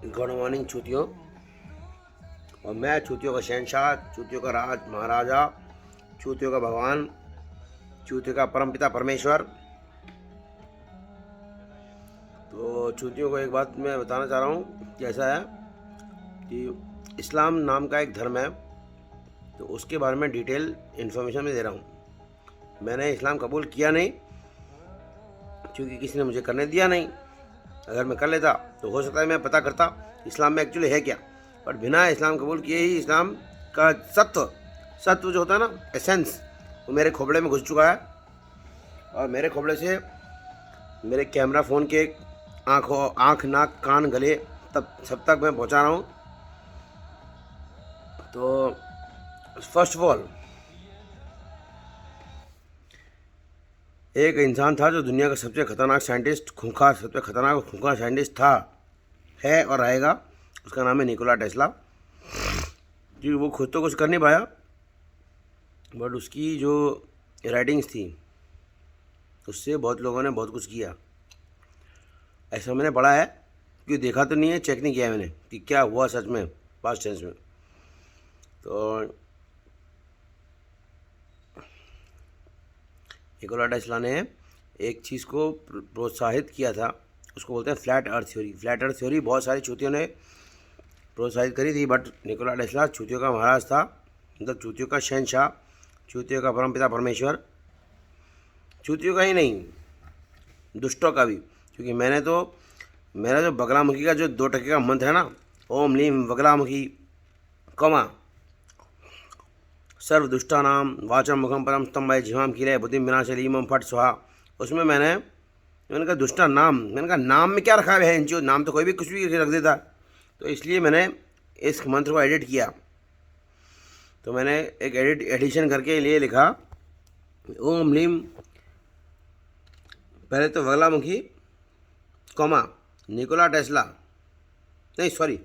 Good morning चूतियों। और मैं चूतियों का शहनशाह, चूतियों का राज महाराजा, चूतियों का भगवान, चूतियों का परमपिता परमेश्वर। तो चूतियों को एक बात मैं बताना चाह रहा हूँ कि ऐसा है कि इस्लाम नाम का एक धर्म है, तो उसके बारे में डिटेल इन्फॉर्मेशन मैं दे रहा हूँ। मैंने इस्लाम कबूल किया नहीं क्योंकि किसी ने मुझे करने दिया नहीं। अगर मैं कर लेता तो हो सकता है मैं पता करता इस्लाम में एक्चुअली है क्या। पर बिना इस्लाम कबूल किए ही इस्लाम का सत्व जो होता है ना, एसेंस, वो मेरे खोपड़े में घुस चुका है। और मेरे खोपड़े से मेरे कैमरा फ़ोन के आँख नाक कान गले तब सब तक मैं पहुँचा रहा हूँ। तो फर्स्ट ऑफ ऑल, एक इंसान था जो दुनिया का सबसे खतरनाक साइंटिस्ट, सबसे खतरनाक और खूंखार साइंटिस्ट था, है और रहेगा। उसका नाम है निकोला टेस्ला। क्योंकि वो खुद तो कुछ कर नहीं पाया, बट उसकी जो राइटिंग्स थी उससे बहुत लोगों ने बहुत कुछ किया। ऐसा मैंने पढ़ा है, क्योंकि देखा तो नहीं है, चेक नहीं किया मैंने कि क्या हुआ सच में पास्ट टेंस में। तो निकोला टेस्ला ने एक चीज़ को प्रोत्साहित किया था, उसको बोलते हैं flat earth theory. Flat earth theory बहुत सारी चूतियों ने प्रोत्साहित करी थी, बट निकोला टेस्ला चूतियों का महाराज था, मतलब चूतियों का शहनशाह, चूतियों का परमपिता परमेश्वर। चूतियों का ही नहीं, दुष्टों का भी। क्योंकि मेरा जो बगलामुखी का जो 2 टके का मंत्र है ना, ओम लीम बगलामुखी कमा सर्व दुष्टानाम वाचम मुखम परम स्तंभ जीवाम किले बुद्धिम विनाशलीम फट स्वाहा। उसमें मैंने कहा दुष्टा नाम, मैंने कहा नाम में क्या रखा है इंचो, नाम तो कोई भी कुछ भी रख देता। तो इसलिए मैंने इस मंत्र को एडिट किया। तो मैंने एक एडिशन करके लिए लिखा ओम लीम, पहले तो बगलामुखी कॉमा निकोला टेस्ला, नहीं सॉरी,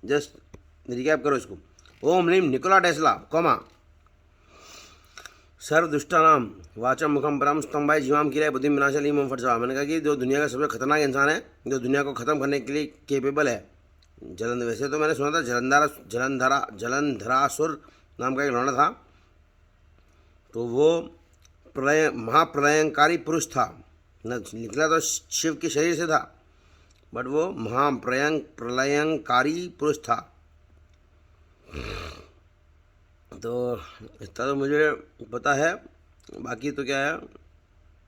जस्ट रिकैप करो इसको। ओम लीम निकोला टेस्ला कॉमा सर्व दुष्टानाम वाचम मुखम परम स्तंभाई जीवाम किले बुद्धि विनाशलीम फटसा। मैंने कहा कि जो दुनिया का सबसे खतरनाक इंसान है, जो दुनिया को ख़त्म करने के लिए केपेबल है, वैसे तो मैंने सुना था जलंधरासुर नाम का एक लौंडा था, तो वो महाप्रलयंकारी पुरुष था। निकला तो शिव के शरीर से था, बट वो प्रलयंकारी पुरुष था। तो इतना तो मुझे पता है, बाकी तो क्या है,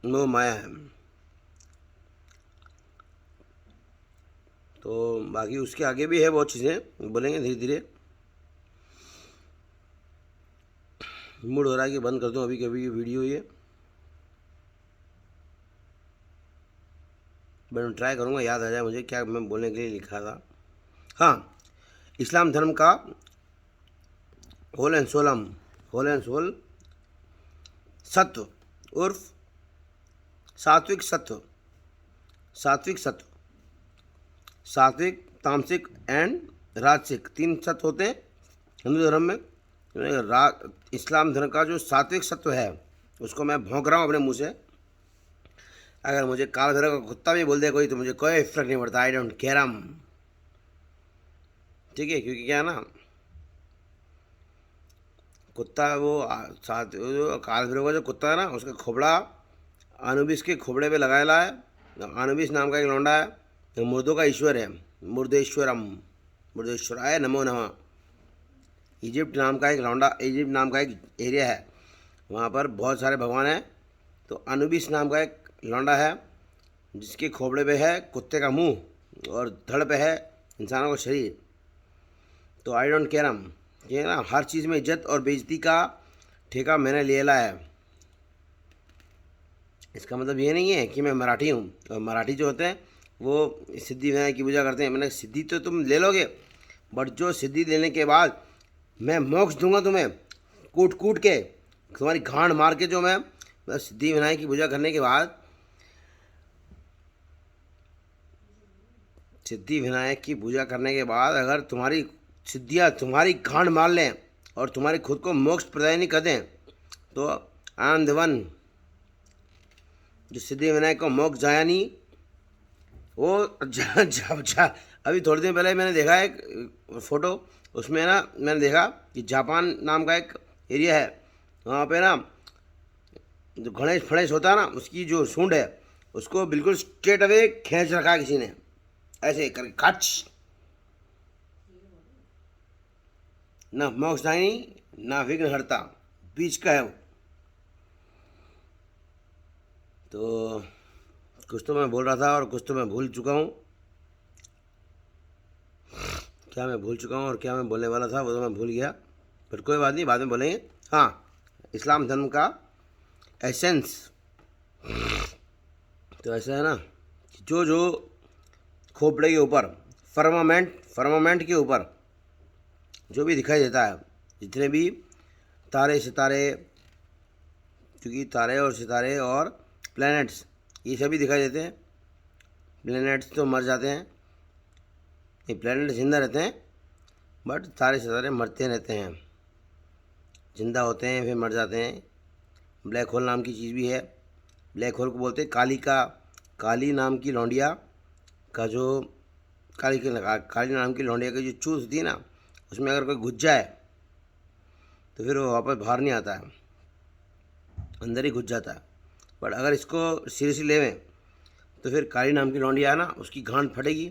वो माया है। तो बाकी उसके आगे भी है बहुत चीज़ें, बोलेंगे धीरे धीरे। मूड हो रहा है कि बंद कर दूं अभी कभी ये वीडियो, ये मैं ट्राई करूंगा याद आ जाए मुझे क्या मैं बोलने के लिए लिखा था। हाँ, इस्लाम धर्म का होल एंड सोल सत्व उर्फ सात्विक सत्व, सात्विक तामसिक एंड राजसिक 3 सत्व होते हैं हिंदू धर्म में। इस्लाम धर्म का जो सात्विक सत्व है उसको मैं भौंक रहा हूँ अपने मुंह से। अगर मुझे काल भैरव का कुत्ता भी बोल दे कोई तो मुझे कोई फर्क नहीं पड़ता, आई डोंट केयर। ठीक है, क्योंकि क्या है ना, कुत्ता वो साथ जो काल भैरव का जो कुत्ता है ना, उसका खोपड़ा अनुबिस के खोपड़े पे लगाया है। अनुबिस नाम का एक लौंडा है, तो मुर्दों का ईश्वर है, मुर्देश्वराय नमो नमः। इजिप्ट नाम का एक एरिया है, वहाँ पर बहुत सारे भगवान हैं। तो अनुबिस नाम का एक लौंडा है जिसके खोपड़े पे है कुत्ते का मुंह और धड़ पे है इंसानों का शरीर। तो आई डोंट केयर ये ना, हर चीज़ में इज्जत और बेइज्जती का ठेका मैंने ले लिया है। इसका मतलब ये नहीं है कि मैं मराठी हूँ, और मराठी जो होते हैं वो सिद्धि विनायक की पूजा करते हैं। मैंने सिद्धि तो तुम ले लोगे, बट जो सिद्धि लेने के बाद मैं मोक्ष दूंगा तुम्हें, कूट कूट के तुम्हारी घाण मार के, जो मैं सिद्धि विनायक की पूजा करने के बाद, सिद्धि विनायक की पूजा करने के बाद अगर तुम्हारी सिद्धियाँ तुम्हारी घाण मार लें और तुम्हारी खुद को मोक्ष प्रदायनी कर दें, तो आई एम द वन जो सिद्धि विनायक को मोक्ष जाया नहीं, वो अभी थोड़े दिन पहले मैंने देखा एक फ़ोटो, उसमें ना मैंने देखा कि जापान नाम का एक एरिया है, वहाँ पे ना जो गणेश फणेश होता है ना, उसकी जो सूंड है उसको बिल्कुल स्ट्रेट अवे खींच रखा है किसी ने, ऐसे करके खच, ना मोक्षदायिनी ना विघ्नहर्ता, बीच का है वो। तो कुछ तो मैं बोल रहा था और कुछ तो मैं भूल चुका हूँ, क्या मैं भूल चुका हूँ और क्या मैं बोलने वाला था वो तो मैं भूल गया, पर कोई बात नहीं, बाद में बोलेंगे। हाँ, इस्लाम धर्म का एसेंस तो ऐसा है ना कि जो खोपड़े के ऊपर फर्मामेंट के ऊपर जो भी दिखाई देता है, जितने भी तारे सितारे, क्योंकि तारे और सितारे और प्लैनेट्स ये सभी दिखाई देते हैं। प्लैनेट्स तो मर जाते हैं, ये प्लैनेट जिंदा रहते हैं, बट तारे सितारे मरते रहते हैं, जिंदा होते हैं फिर मर जाते हैं। ब्लैक होल नाम की चीज़ भी है, ब्लैक होल को बोलते हैं काली नाम की लौंडिया का जो काली नाम की लौंडिया की जो चूस होती है ना, उसमें अगर कोई घुस जाए तो फिर वो वापस बाहर नहीं आता है, अंदर ही घुस जाता है। बट अगर इसको सीरियसली लेवें तो फिर काली नाम की लौंडिया है ना, उसकी गांठ फटेगी,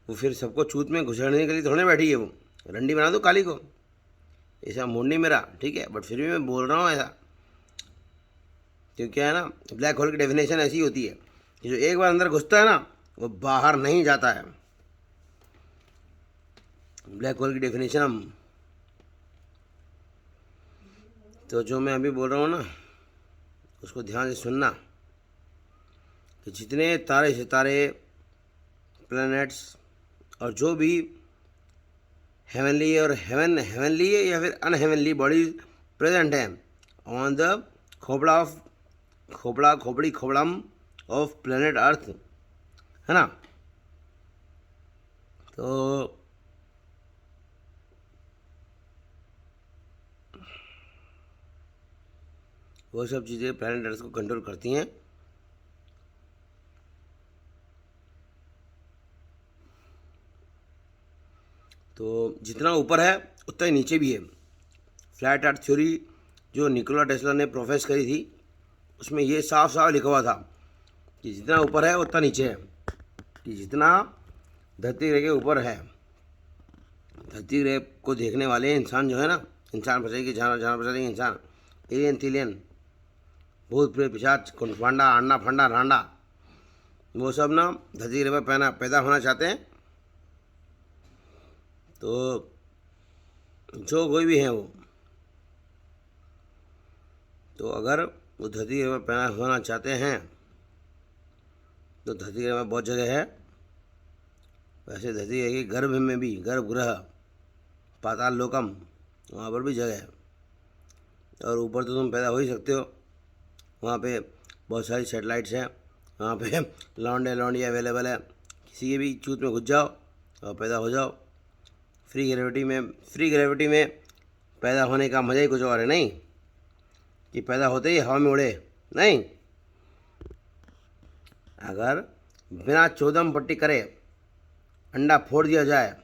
वो फिर सबको चूत में घुसड़ने के लिए थोड़े बैठी है, वो रंडी बना दो काली को, ऐसा मूड नहीं मेरा, ठीक है, बट फिर भी मैं बोल रहा हूँ ऐसा, क्योंकि क्या है ना, ब्लैक होल की डेफिनेशन ऐसी होती है कि जो एक बार अंदर घुसता है ना वो बाहर नहीं जाता है। ब्लैक होल की डेफिनेशन हम तो जो मैं अभी बोल रहा हूँ ना उसको ध्यान से सुनना, कि जितने तारे सितारे, प्लैनेट्स और जो भी हेवनली और हेवनली या फिर अनहेवनली बॉडीज प्रेजेंट हैं ऑन द खोपड़म ऑफ प्लेनेट अर्थ, है ना, तो वो सब चीज़ें प्लैनेट अर्थ को कंट्रोल करती हैं। तो जितना ऊपर है उतना ही नीचे भी है। फ्लैट अर्थ थ्योरी जो निकोला टेस्ला ने प्रोफेस करी थी, उसमें ये साफ साफ लिखा हुआ था कि जितना ऊपर है उतना नीचे है, कि जितना धरती ग्रह के ऊपर है, धरती ग्रह को देखने वाले इंसान जो है ना, इंसान बचेगी जानवर बचेगी, इंसान, एलियन तिलियन, भूत प्रेत पिशाच कुंडफांडा अंडा फंडा रांडा, वो सब ना धरती ग्रह पर पैदा होना चाहते हैं। तो जो कोई भी है वो, तो अगर वो धरती ग्रह पर पैदा होना चाहते हैं तो धरती ग्रह में बहुत जगह है। वैसे धरती ग्रह के गर्भ में भी, गर्भगृह, पाताल लोकम, वहाँ पर भी जगह है, और ऊपर तो तुम पैदा हो ही सकते हो। वहाँ पे बहुत सारी सैटेलाइट्स हैं, वहाँ पे लौंडिया अवेलेबल है, किसी के भी चूत में घुस जाओ और पैदा हो जाओ। फ्री ग्रेविटी में पैदा होने का मज़ा ही कुछ और है, नहीं कि पैदा होते ही हवा में उड़े, नहीं, अगर बिना चौदम पट्टी करे अंडा फोड़ दिया जाए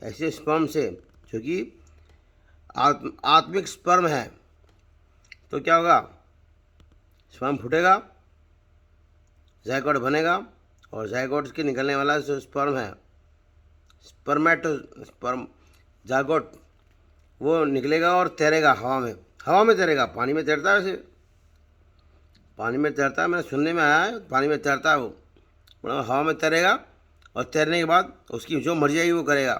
ऐसे स्पर्म से, जो कि आत्मिक स्पर्म है, तो क्या होगा, स्पर्म फूटेगा, जायगोट बनेगा, और जायगोट के निकलने वाला जो स्पर्म है, स्पर्म जायगोट, वो निकलेगा और तैरेगा हवा में तैरेगा, पानी में तैरता है, वैसे पानी में तैरता है, मैंने सुनने में आया है, पानी में तैरता है वो, मतलब हवा में तैरेगा, और तैरने के बाद उसकी जो मर्जी आई वो करेगा।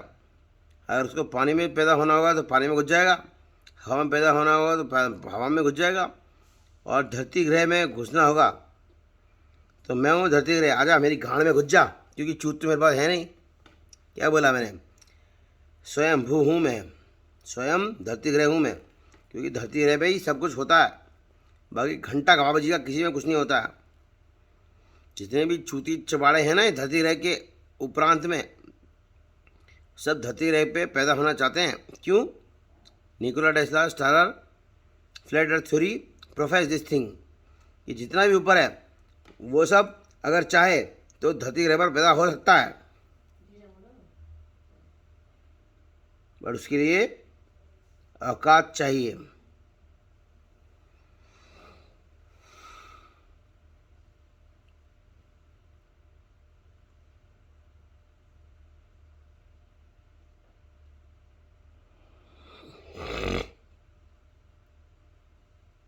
अगर उसको पानी में पैदा होना होगा तो पानी में घुस जाएगा, हवा में पैदा होना होगा तो हवा में घुस जाएगा, और धरती ग्रह में घुसना होगा तो मैं हूँ धरती ग्रह, आजा मेरी गांड में घुस जा, क्योंकि चूत तो मेरे पास है नहीं। क्या बोला मैंने, स्वयं भू हूँ मैं, स्वयं धरती ग्रह हूँ मैं, क्योंकि धरती ग्रह पे ही सब कुछ होता है, बाकी घंटा गवा बजी का किसी में कुछ नहीं होता है। जितने भी चूती चबाड़े हैं ना धरती ग्रह के उपरांत में, सब धरती ग्रह पे पैदा होना चाहते हैं। क्यों, Nikola Tesla starrer flat earth theory profess this thing, कि जितना भी ऊपर है वो सब अगर चाहे तो धरती ग्रह पर पैदा हो सकता है, पर उसके लिए औकात चाहिए।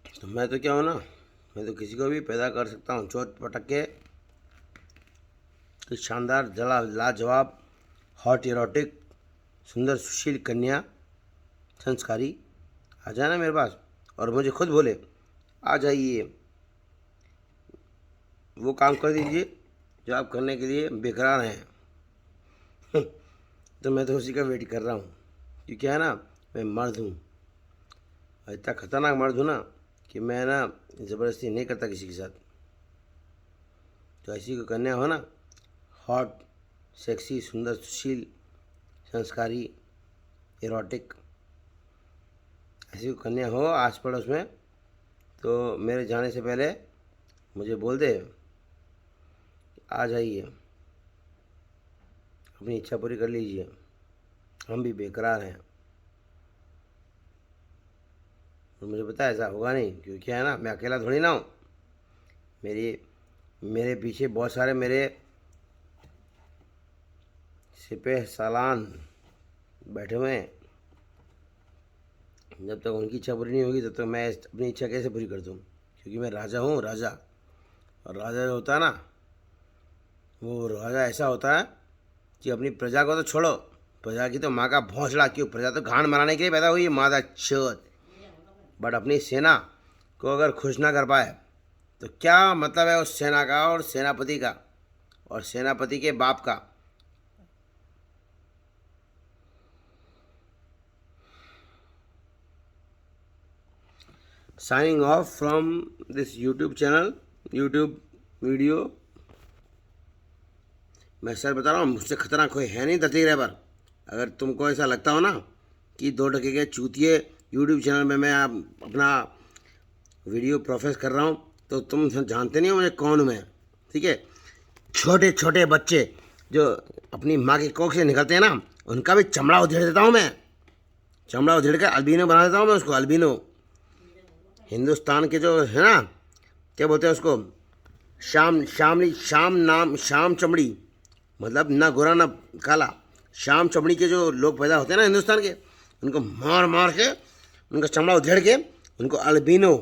तो मैं तो क्या हूँ ना, मैं तो किसी को भी पैदा कर सकता हूँ चोट पटक के। कि शानदार जला लाजवाब हॉट इरोटिक सुंदर सुशील कन्या संस्कारी आ जाए ना मेरे पास और मुझे खुद बोले आ जाइए, वो काम कर दीजिए जो आप करने के लिए बेकरार हैं। तो मैं तो उसी का वेट कर रहा हूँ, क्योंकि क्या है ना, मैं मर्द हूँ, इतना खतरनाक मर्द हूँ ना कि मैं ना ज़बरदस्ती नहीं करता किसी के साथ। तो ऐसी कोई कन्या हो ना, हॉट सेक्सी सुंदर सुशील संस्कारी इरोटिक, ऐसी कोई कन्या हो आस पड़ोस में, तो मेरे जाने से पहले मुझे बोल दे आ जाइए, अपनी इच्छा पूरी कर लीजिए, हम भी बेकरार हैं। और मुझे पता है ऐसा होगा नहीं, क्योंकि क्या है ना, मैं अकेला थोड़ी ना हूँ, मेरे पीछे बहुत सारे मेरे सिपह सालान बैठे हुए हैं। जब तक उनकी इच्छा पूरी नहीं होगी तब तक मैं अपनी इच्छा कैसे पूरी कर दूँ, क्योंकि मैं राजा हूँ, राजा। और राजा जो होता है ना, वो राजा ऐसा होता है कि अपनी प्रजा को तो छोड़ो, प्रजा की तो माँ का भौंसला, क्यों, प्रजा तो घाण मनाने के लिए पैदा हुई है, मादा चोद। बट अपनी सेना को अगर खुश ना कर पाए तो क्या मतलब है उस सेना का और सेनापति का और सेनापति के बाप का। Signing off from this YouTube channel, YouTube video. मैं सर बता रहा हूँ, मुझसे खतरनाक कोई है नहीं धरती ग्रह पर। अगर तुमको ऐसा लगता हो ना कि 2 टके के चूतिए यूट्यूब चैनल में मैं अपना वीडियो प्रोफेस कर रहा हूँ, तो तुम जानते नहीं हो मुझे कौन हूँ मैं, ठीक है। छोटे छोटे बच्चे जो अपनी माँ की कोख से निकलते हैं ना, उनका भी चमड़ा उधेड़ देता हूँ मैं, चमड़ा उधेड़ कर अल्बिनो बना देता हूँ मैं उसको, अल्बिनो। हिंदुस्तान के जो है ना, क्या बोलते हैं उसको, शाम चमड़ी, मतलब ना गोरा ना काला, शाम चमड़ी के जो लोग पैदा होते हैं ना हिंदुस्तान के, उनको मार मार के उनका चमड़ा उधेड़ के उनको अल्बिनो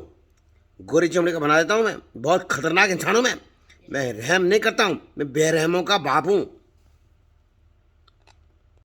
गोरी चमड़ी का बना देता हूँ मैं। बहुत खतरनाक इंसान हूँ मैं रहम नहीं करता हूँ, मैं बेरहमों का बाप हूँ।